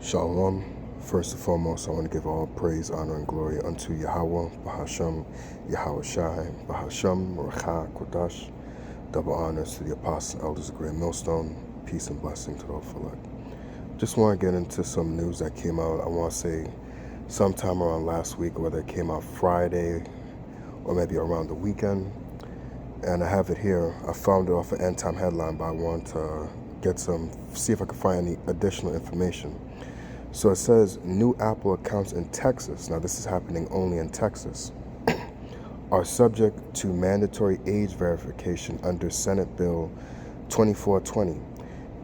Shalom. First and foremost, I want to give all praise, honor, and glory unto Yahweh, Bahasham, Yahweh Shai, Bahasham, Racha, Kodash. Double honors to the apostles, elders of Great Millstone. Peace and blessing to the elect. Just want to get into some news that came out, I want to say, sometime around last week, whether it came out Friday or maybe around the weekend. And I have it here. I found it off an End Time headline, but I want to see if I can find any additional information. So it says new Apple accounts in Texas, now this is happening only in Texas, are subject to mandatory age verification under Senate Bill 2420.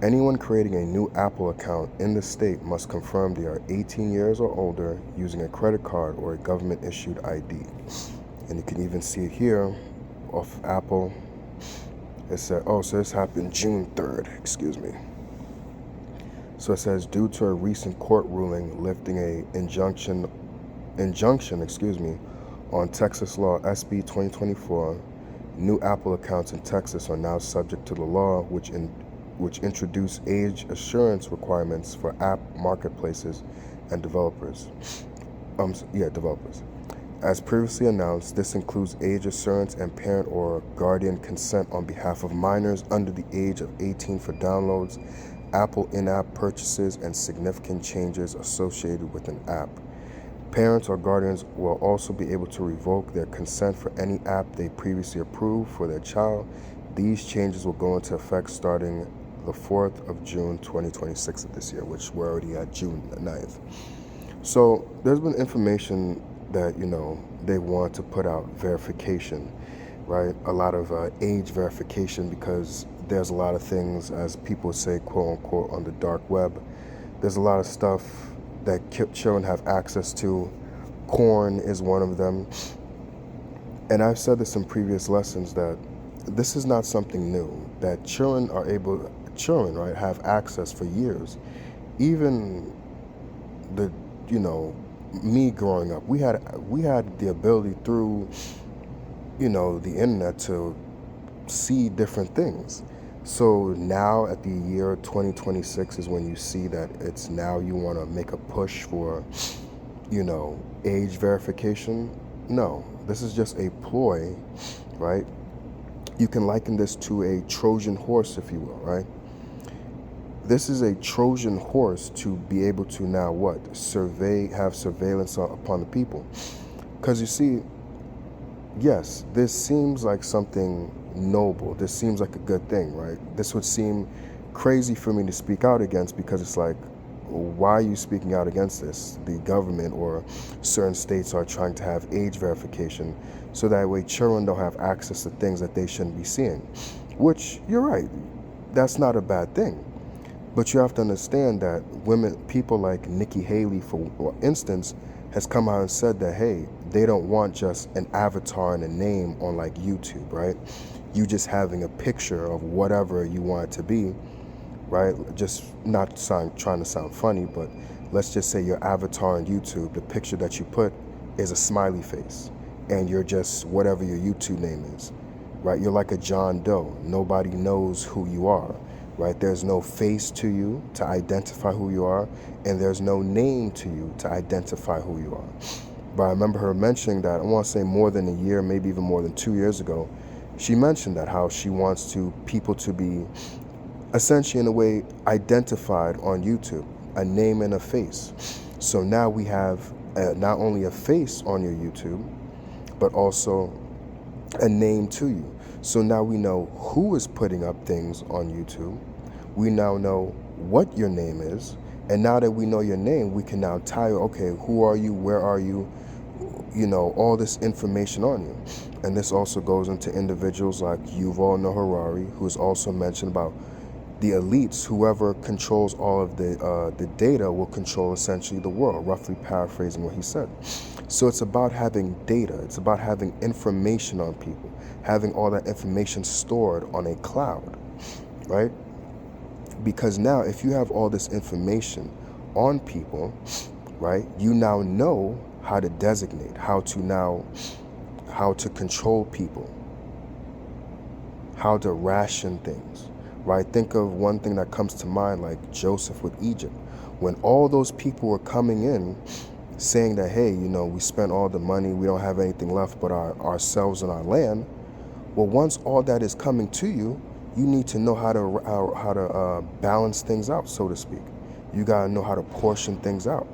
Anyone creating a new Apple account in the state must confirm they are 18 years or older using a credit card or a government-issued ID. And you can even see it here off Apple. It said, so this happened June 3rd, excuse me. So it says, due to a recent court ruling lifting a injunction, on Texas Law SB 2024, new Apple accounts in Texas are now subject to the law, which introduced age assurance requirements for app marketplaces and developers. Developers. As previously announced, this includes age assurance and parent or guardian consent on behalf of minors under the age of 18 for downloads, Apple in-app purchases, and significant changes associated with an app. Parents or guardians will also be able to revoke their consent for any app they previously approved for their child. These changes will go into effect starting the 4th of June 2026 of this year, which we're already at June 9th. So there's been information that, they want to put out verification, right? A lot of age verification, because there's a lot of things, as people say, quote unquote, on the dark web. There's a lot of stuff that children have access to. Porn is one of them. And I've said this in previous lessons that this is not something new, that children, right, have access for years. Even me growing up, we had the ability through, the internet to see different things. So now at the year 2026 is when you see that it's now you want to make a push for, age verification. No, this is just a ploy, right? You can liken this to a Trojan horse, if you will, right? This is a Trojan horse to be able to now have surveillance upon the people. Because you see, yes, this seems like something noble. This seems like a good thing, right? This would seem crazy for me to speak out against, because it's like, why are you speaking out against this? The government or certain states are trying to have age verification so that way children don't have access to things that they shouldn't be seeing. Which, you're right, that's not a bad thing. But you have to understand that people like Nikki Haley, for instance, has come out and said that, hey, they don't want just an avatar and a name on like YouTube, right? You just having a picture of whatever you want it to be, right? Just not trying to sound funny, but let's just say your avatar on YouTube, the picture that you put is a smiley face, and you're just whatever your YouTube name is, right? You're like a John Doe. Nobody knows who you are, right? There's no face to you to identify who you are, and there's no name to you to identify who you are. But I remember her mentioning that, I want to say more than a year, maybe even more than 2 years ago, she mentioned that how she wants people to be essentially in a way identified on YouTube, a name and a face. So now we have not only a face on your YouTube, but also a name to you. So now we know who is putting up things on YouTube. We now know what your name is. And now that we know your name, we can now tie, okay, who are you? Where are you? All this information on you. And this also goes into individuals like Yuval Noah Harari, who's also mentioned about the elites. Whoever controls all of the data will control essentially the world, roughly paraphrasing what he said. So it's about having data. It's about having information on people, having all that information stored on a cloud, right? Because now if you have all this information on people, right, you now know how to designate, how to control people, how to ration things, right? Think of one thing that comes to mind, like Joseph with Egypt. When all those people were coming in saying that, hey, we spent all the money, we don't have anything left but ourselves and our land. Well, once all that is coming to you, you need to know how to balance things out, so to speak. You got to know how to portion things out.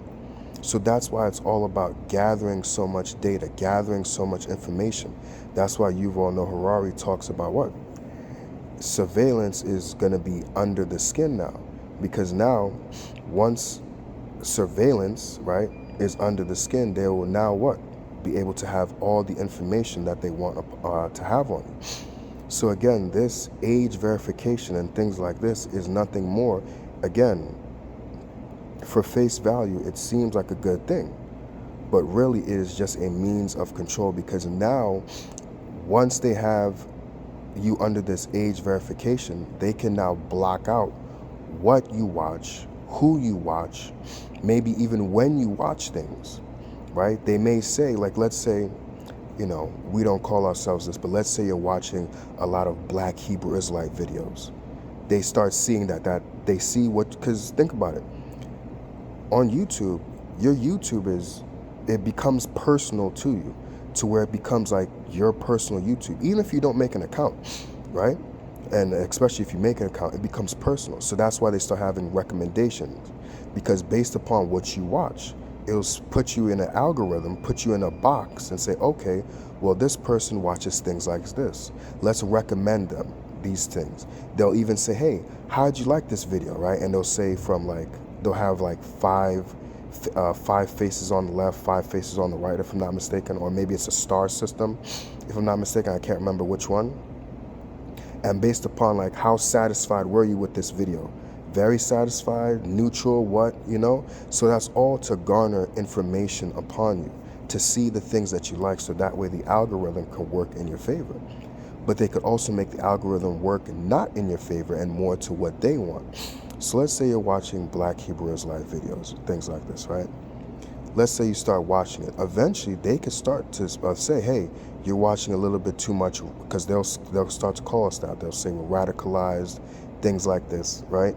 So that's why it's all about gathering so much data, gathering so much information. That's why Yuval Noah Harari talks about what? Surveillance is going to be under the skin now. Because now, once surveillance, right, is under the skin, they will now what? Be able to have all the information that they want to have on you. So again, this age verification and things like this is nothing more. Again, for face value, it seems like a good thing, but really it is just a means of control, because now, once they have you under this age verification, they can now block out what you watch, who you watch, maybe even when you watch things, right? They may say, like, let's say, we don't call ourselves this, but let's say you're watching a lot of Black Hebrew Israelite videos. They start seeing that they see because think about it. On YouTube, your YouTube it becomes personal to you, to where it becomes like your personal YouTube, even if you don't make an account, right? And especially if you make an account, it becomes personal. So that's why they start having recommendations, because based upon what you watch, it'll put you in an algorithm, put you in a box and say, okay, well, this person watches things like this. Let's recommend them these things. They'll even say, hey, how'd you like this video, right? And they'll say they'll have like five faces on the left, 5 faces on the right, if I'm not mistaken, or maybe it's a star system, if I'm not mistaken. I can't remember which one. And based upon like how satisfied were you with this video? Very satisfied, neutral, what, So that's all to garner information upon you, to see the things that you like, so that way the algorithm can work in your favor. But they could also make the algorithm work not in your favor and more to what they want. So let's say you're watching Black Hebrew Israelite videos, things like this, right? Let's say you start watching it. Eventually, they could start to say, hey, you're watching a little bit too much, because they'll start to call us that. They'll say we're radicalized, things like this, right?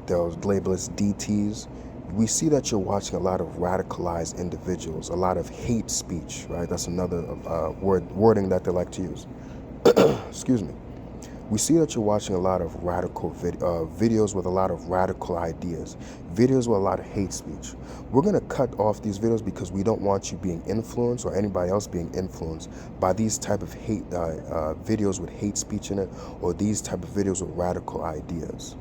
They'll label us DTs. We see that you're watching a lot of radicalized individuals, a lot of hate speech, right? That's another wording that they like to use. Excuse me. We see that you're watching a lot of radical videos with a lot of radical ideas, videos with a lot of hate speech. We're going to cut off these videos because we don't want you being influenced, or anybody else being influenced by these type of hate videos with hate speech in it, or these type of videos with radical ideas.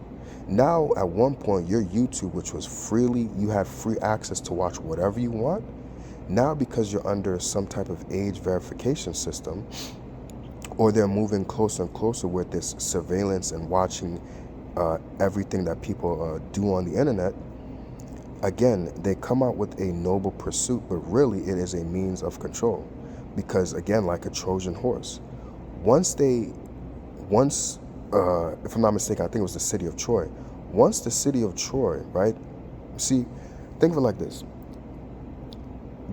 Now, at one point, your YouTube, which was you had free access to watch whatever you want. Now, because you're under some type of age verification system, or they're moving closer and closer with this surveillance and watching everything that people do on the internet, again, they come out with a noble pursuit, but really it is a means of control. Because again, like a Trojan horse, once, if I'm not mistaken, I think it was the city of Troy. Once the city of Troy, right? See, think of it like this.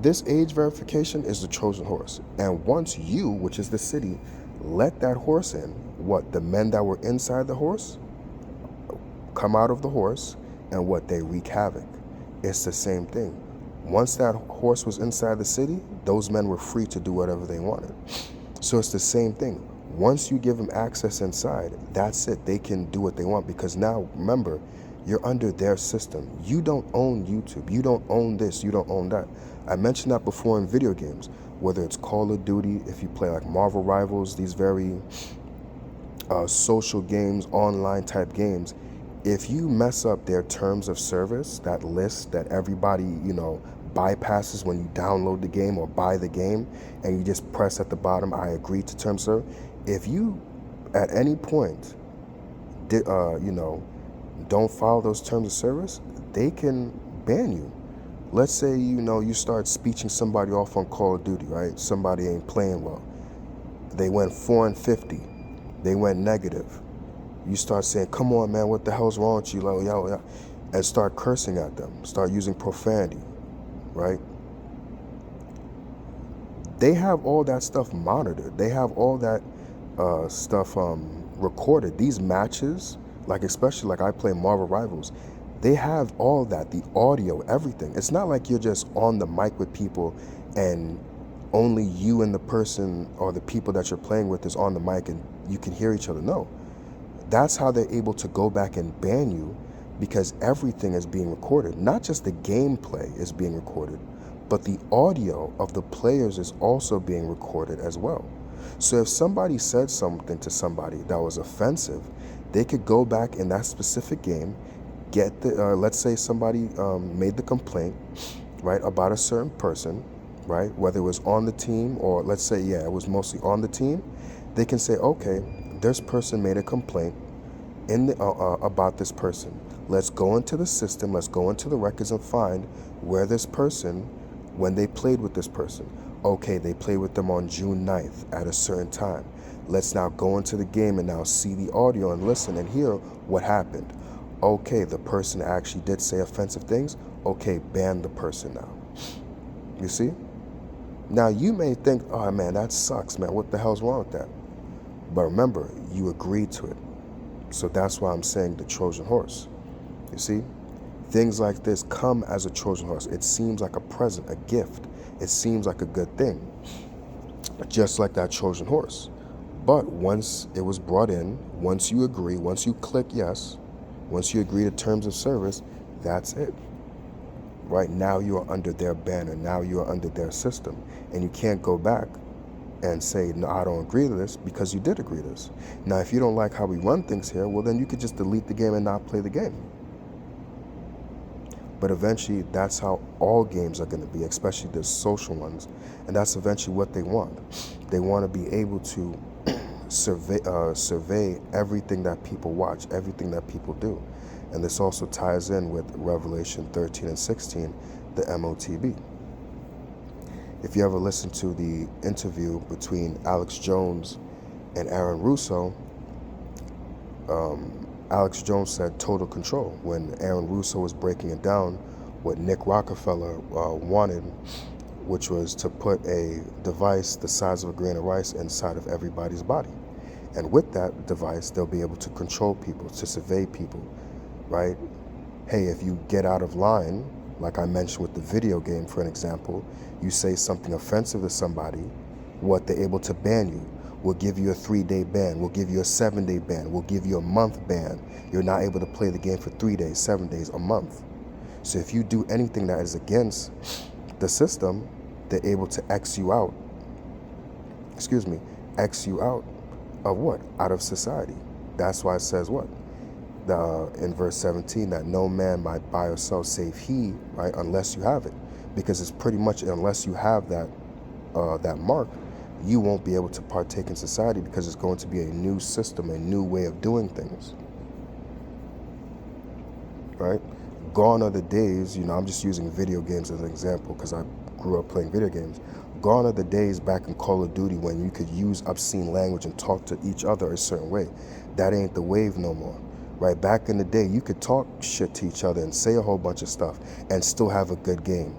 This age verification is the Trojan horse. And once you, which is the city, let that horse in, what? The men that were inside the horse come out of the horse, and what? They wreak havoc. It's the same thing. Once that horse was inside the city, those men were free to do whatever they wanted. So it's the same thing. Once you give them access inside, that's it. They can do what they want, because now, remember, you're under their system. You don't own YouTube. You don't own this. You don't own that. I mentioned that before in video games, whether it's Call of Duty, if you play like Marvel Rivals, these very social games, online type games. If you mess up their terms of service, that list that everybody, bypasses when you download the game or buy the game, and you just press at the bottom, I agree to terms of service. If you, at any point, don't follow those terms of service, they can ban you. Let's say, you start speeching somebody off on Call of Duty, right? Somebody ain't playing well. They went 4-50. They went negative. You start saying, come on, man, what the hell's wrong with you? Like, yo, and start cursing at them. Start using profanity, right? They have all that stuff monitored. They have all that stuff recorded. These matches Like, especially like I play Marvel Rivals. They have all that, the audio, everything. It's not like you're just on the mic with people and only you and the person or the people that you're playing with is on the mic and you can hear each other. No. That's how they're able to go back and ban you, because everything is being recorded. Not just the gameplay is being recorded, but the audio of the players is also being recorded as well. So if somebody said something to somebody that was offensive, they could go back in that specific game, get the, let's say somebody made the complaint, right, about a certain person, right, whether it was on the team or let's say, yeah, it was mostly on the team. They can say, okay, this person made a complaint in the, about this person. Let's go into the system, let's go into the records and find where this person, when they played with this person. Okay, they played with them on June 9th at a certain time. Let's now go into the game and now see the audio and listen and hear what happened. Okay, the person actually did say offensive things. Okay, ban the person now. You see? Now you may think, oh man, that sucks, man. What the hell's wrong with that? But remember, you agreed to it. So that's why I'm saying the Trojan horse. You see? Things like this come as a Trojan horse. It seems like a present, a gift. It seems like a good thing. Just like that Trojan horse. But once it was brought in, once you agree, once you click yes, once you agree to terms of service, that's it. Right now you are under their banner. Now you are under their system. And you can't go back and say, no, I don't agree to this, because you did agree to this. Now, if you don't like how we run things here, well, then you could just delete the game and not play the game. But eventually, that's how all games are going to be, especially the social ones. And that's eventually what they want. They want to be able to survey everything that people watch, everything that people do. And this also ties in with Revelation 13 and 16, the MOTB. If you ever listen to the interview between Alex Jones and Aaron Russo, Alex Jones said total control. When Aaron Russo was breaking it down, what Nick Rockefeller wanted, which was to put a device the size of a grain of rice inside of everybody's body. And with that device, they'll be able to control people, to survey people, right? Hey, if you get out of line, like I mentioned with the video game, for an example, you say something offensive to somebody, what, they're able to ban you. We'll give you a 3-day ban. We'll give you a 7-day ban. We'll give you a month ban. You're not able to play the game for 3 days, 7 days, a month. So if you do anything that is against the system, they're able to X you out. X you out of what? Out of society. That's why it says what? In verse 17, that no man might buy or sell save he, right, unless you have it. Because it's pretty much, unless you have that that mark, you won't be able to partake in society, because it's going to be a new system, a new way of doing things. Right? Gone are the days, I'm just using video games as an example because I grew up playing video games. Gone are the days back in Call of Duty when you could use obscene language and talk to each other a certain way. That ain't the wave no more. Right? Back in the day, you could talk shit to each other and say a whole bunch of stuff and still have a good game.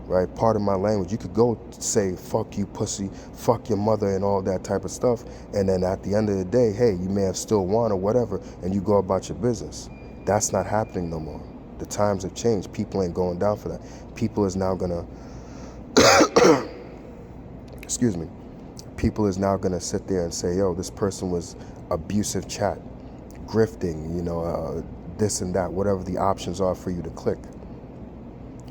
Right? Part of my language, you could go say, fuck you, pussy, fuck your mother, and all that type of stuff. And then at the end of the day, hey, you may have still won or whatever, and you go about your business. That's not happening no more. The times have changed. People ain't going down for that. People is now gonna, people is now gonna sit there and say, yo, this person was abusive chat, grifting, this and that, whatever the options are for you to click.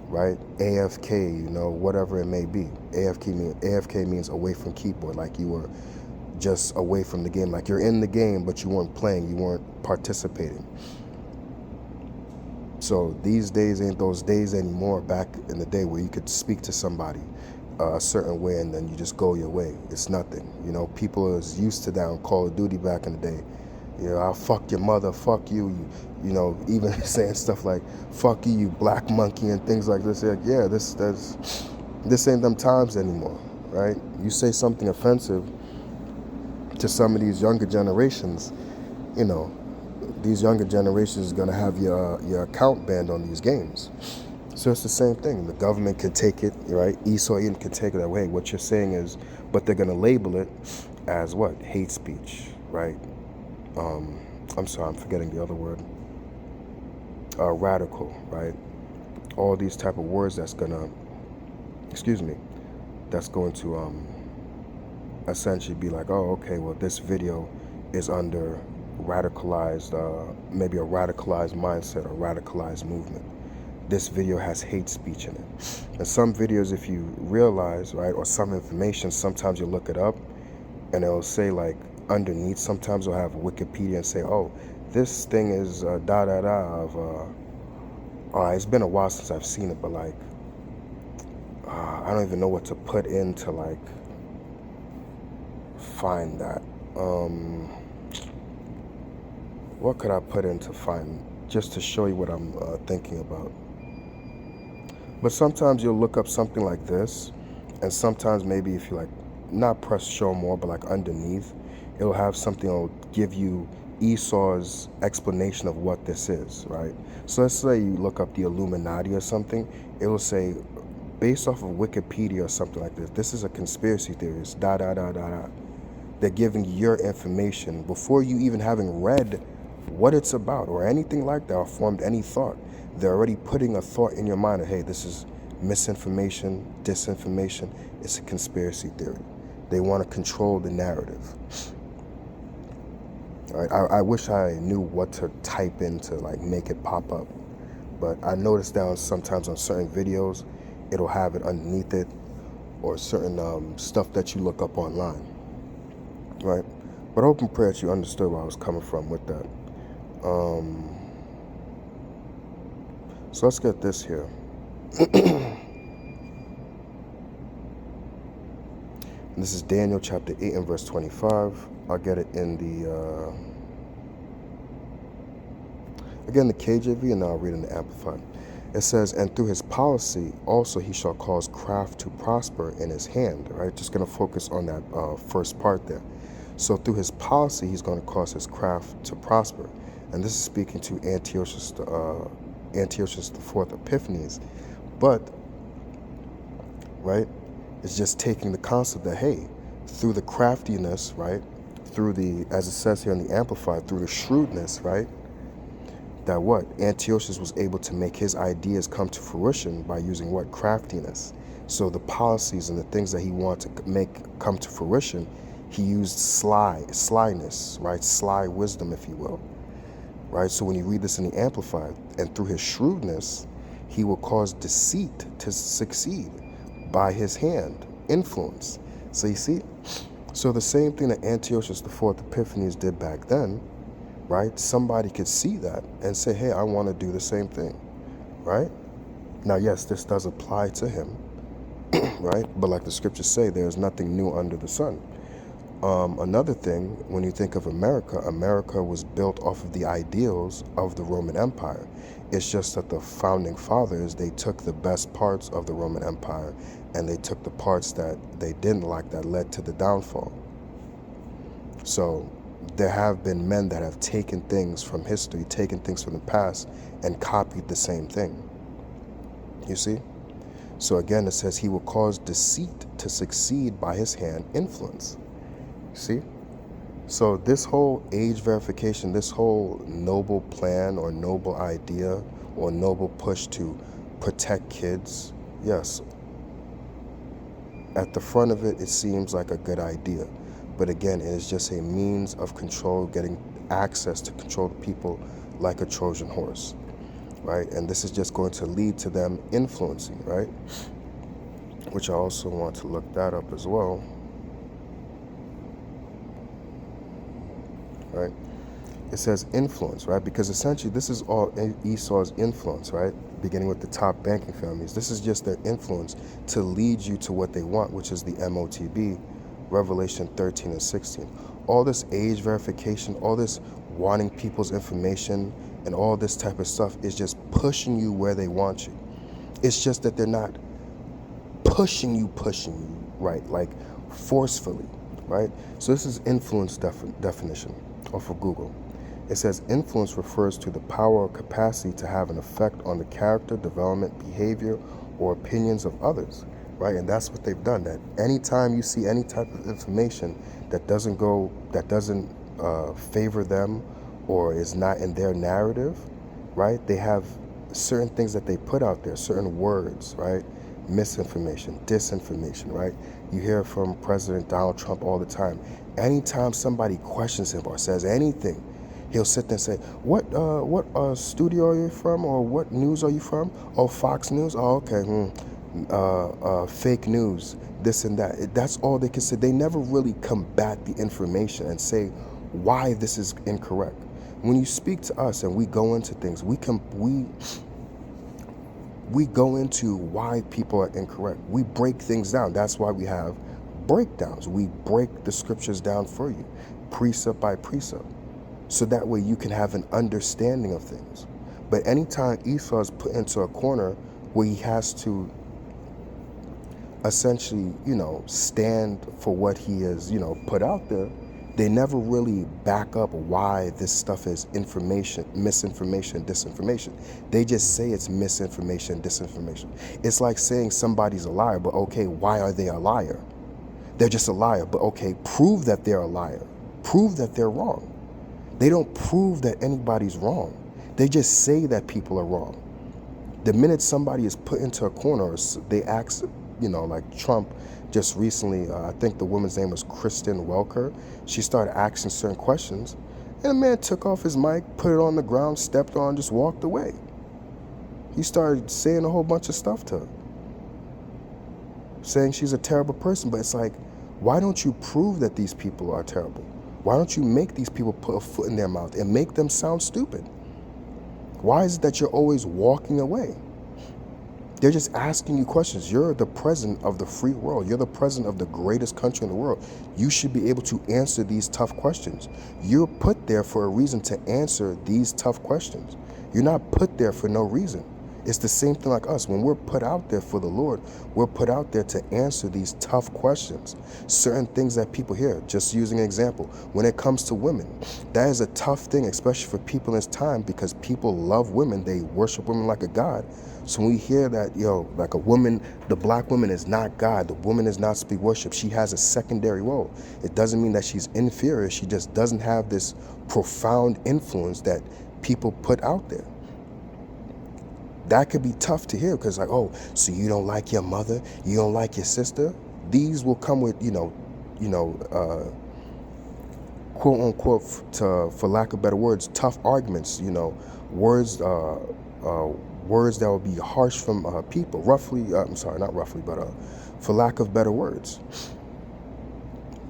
Right? AFK, whatever it may be. AFK means away from keyboard, like you were just away from the game, like you're in the game, but you weren't playing, you weren't participating. So these days ain't those days anymore. Back in the day where you could speak to somebody a certain way and then you just go your way. It's nothing. People is used to that on Call of Duty back in the day. I'll fuck your mother, fuck you, even saying stuff like, fuck you, you black monkey, and things like this. Like, yeah, this ain't them times anymore, right? You say something offensive to some of these younger generations, these younger generations is going to have your account banned on these games. So it's the same thing. The government could take it, right? Esau Eden could take it that way. What you're saying is, but they're going to label it as what? Hate speech, right? I'm sorry, I'm forgetting the other word. Radical, right? All these type of words that's gonna, that's going to essentially be like, oh, okay, well, this video is under radicalized, maybe a radicalized mindset or radicalized movement. This video has hate speech in it. And some videos, if you realize, right, or some information, sometimes you look it up and it'll say like underneath, sometimes it'll have Wikipedia and say, oh, this thing is da da da of, it's been a while since I've seen it, but like, I don't even know what to put in to like find that. What could I put in to find, just to show you what I'm thinking about? But sometimes you'll look up something like this, and sometimes maybe if you like, not press show more, but like underneath, it'll have something that'll give you Esau's explanation of what this is, right? So let's say you look up the Illuminati or something, it will say, based off of Wikipedia or something like this is a conspiracy theory, it's da da da da da. They're giving your information before you even having read what it's about or anything like that or formed any thought. They're already putting a thought in your mind of, hey, this is misinformation, disinformation. It's a conspiracy theory. They want to control the narrative. All right, I wish I knew what to type in to like make it pop up. But I noticed down sometimes on certain videos, it'll have it underneath it or certain stuff that you look up online. Right? But I hope and pray that you understood where I was coming from with that. So let's get this here. This is Daniel chapter 8 and verse 25. I'll get it in the, again, the KJV, and now I'll read in the Amplified. It says, and through his policy also he shall cause craft to prosper in his hand. Right? Just going to focus on that first part there. So through his policy, he's going to cause his craft to prosper. And this is speaking to Antiochus IV Epiphanes. But, right, it's just taking the concept that, hey, through the craftiness, right, through the, as it says here in the Amplified, through the shrewdness, right, that what? Antiochus was able to make his ideas come to fruition by using what? Craftiness. So the policies and the things that he wanted to make come to fruition, he used slyness, right? Sly wisdom, if you will, right? So when you read this in the Amplified, and through his shrewdness, he will cause deceit to succeed by his hand, influence. So you see, so the same thing that Antiochus IV Epiphanes did back then, right? Somebody could see that and say, hey, I want to do the same thing, right? Now, yes, this does apply to him, right? But like the scriptures say, there's nothing new under the sun. Another thing, when you think of America, America was built off of the ideals of the Roman Empire. It's just that the founding fathers, they took the best parts of the Roman Empire and they took the parts that they didn't like that led to the downfall. So there have been men that have taken things from history, taken things from the past, and copied the same thing. You see? So again, it says he will cause deceit to succeed by his hand, influence. See? So this whole age verification, this whole noble plan or noble idea or noble push to protect kids, yes, at the front of it, it seems like a good idea. But again, it is just a means of control, getting access to control the people like a Trojan horse, right? And this is just going to lead to them influencing, right? Which I also want to look that up as well. Right? It says influence, right? Because essentially this is all Esau's influence, right? Beginning with the top banking families. This is just their influence to lead you to what they want, which is the MOTB, Revelation 13 and 16. All this age verification, all this wanting people's information, and all this type of stuff is just pushing you where they want you. It's just that they're not pushing you, right? Like forcefully, right? So this is influence definition off of Google. It says influence refers to the power or capacity to have an effect on the character, development, behavior, or opinions of others, right? And that's what they've done. That anytime you see any type of information that doesn't favor them or is not in their narrative, right? They have certain things that they put out there, certain words, right? Misinformation, disinformation, right? You hear from President Donald Trump all the time. Anytime somebody questions him or says anything, he'll sit there and say, what studio are you from, or what news are you from? Oh, Fox News? Oh, okay. Fake news, this and that. That's all they can say. They never really combat the information and say why this is incorrect. When you speak to us and we go into things, we go into why people are incorrect. We break things down. That's why we have breakdowns. We break the scriptures down for you, precept by precept, so that way you can have an understanding of things. But anytime Esau is put into a corner where he has to essentially, stand for what he has, put out there, they never really back up why this stuff is information, misinformation, disinformation. They just say it's misinformation, disinformation. It's like saying somebody's a liar, but okay, why are they a liar? They're just a liar, but okay, prove that they're a liar. Prove that they're wrong. They don't prove that anybody's wrong. They just say that people are wrong. The minute somebody is put into a corner, they ask, like Trump just recently, I think the woman's name was Kristen Welker. She started asking certain questions, and the man took off his mic, put it on the ground, stepped on, just walked away. He started saying a whole bunch of stuff to her, saying she's a terrible person. But it's like, why don't you prove that these people are terrible? Why don't you make these people put a foot in their mouth and make them sound stupid? Why is it that you're always walking away? They're just asking you questions. You're the president of the free world. You're the president of the greatest country in the world. You should be able to answer these tough questions. You're put there for a reason to answer these tough questions. You're not put there for no reason. It's the same thing like us. When we're put out there for the Lord, we're put out there to answer these tough questions. Certain things that people hear, just using an example, when it comes to women, that is a tough thing, especially for people in this time, because people love women. They worship women like a god. So when we hear that, like a woman, the black woman is not God, the woman is not to be worshipped, she has a secondary role. It doesn't mean that she's inferior. She just doesn't have this profound influence that people put out there. That could be tough to hear, because like, oh, so you don't like your mother, you don't like your sister. These will come with, quote unquote, for lack of better words, tough arguments. Words that will be harsh from people. For lack of better words.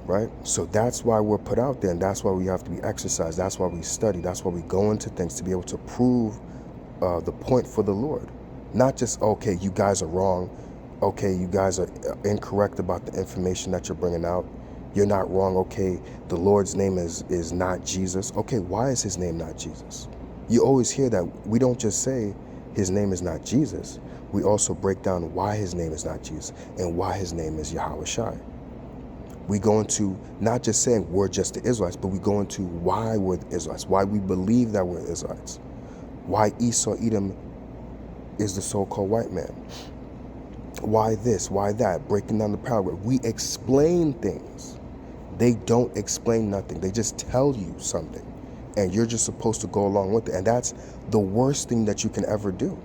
Right? So that's why we're put out there, and that's why we have to be exercised. That's why we study. That's why we go into things, to be able to prove the point for the Lord. Not just, okay, you guys are wrong. Okay, you guys are incorrect about the information that you're bringing out. You're not wrong. Okay, the Lord's name is not Jesus. Okay, why is his name not Jesus? You always hear that. We don't just say his name is not Jesus. We also break down why his name is not Jesus and why his name is Yahweh Shai. We go into not just saying we're just the Israelites, but we go into why we're the Israelites, why we believe that we're Israelites, why Esau Edom is the so-called white man, why this, why that, breaking down the parable. We explain things. They don't explain nothing. They just tell you something, and you're just supposed to go along with it. And that's the worst thing that you can ever do,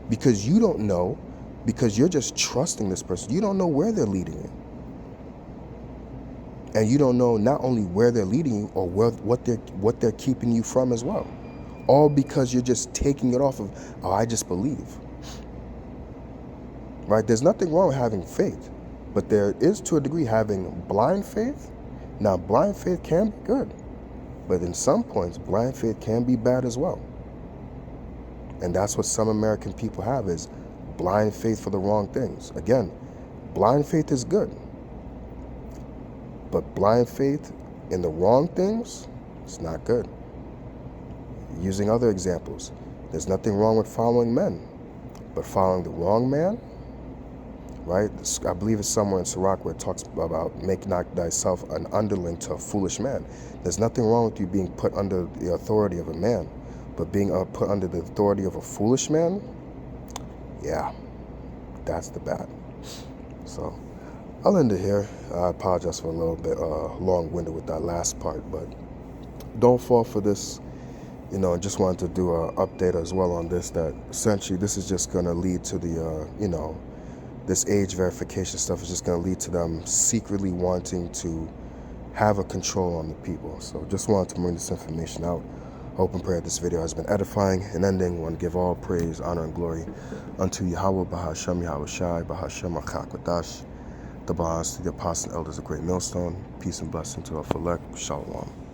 because you don't know, because you're just trusting this person. You don't know where they're leading you. And you don't know not only where they're leading you, or what they're keeping you from as well. All because you're just taking it off of, oh, I just believe. Right? There's nothing wrong with having faith, but there is, to a degree, having blind faith. Now, blind faith can be good, but in some points, blind faith can be bad as well. And that's what some American people have, is blind faith for the wrong things. Again, blind faith is good, but blind faith in the wrong things, it's not good. Using other examples, there's nothing wrong with following men, but following the wrong man, right? I believe it's somewhere in Sirach where it talks about make not thyself an underling to a foolish man. There's nothing wrong with you being put under the authority of a man, but being put under the authority of a foolish man, yeah, that's the bad. So I'll end it here. I apologize for a little bit long-winded with that last part, but don't fall for this You know, I just wanted to do an update as well on this, that essentially this is just going to lead to the, you know, this age verification stuff is just going to lead to them secretly wanting to have a control on the people. So just wanted to bring this information out. Hope and pray that this video has been edifying and ending. I want to give all praise, honor, and glory unto Yahweh, Bahashem, Yahweh Shai, Bahashem, Achakwadash, the Bahas, to the apostles and elders of Great Millstone. Peace and blessing to our Philek. Shalom.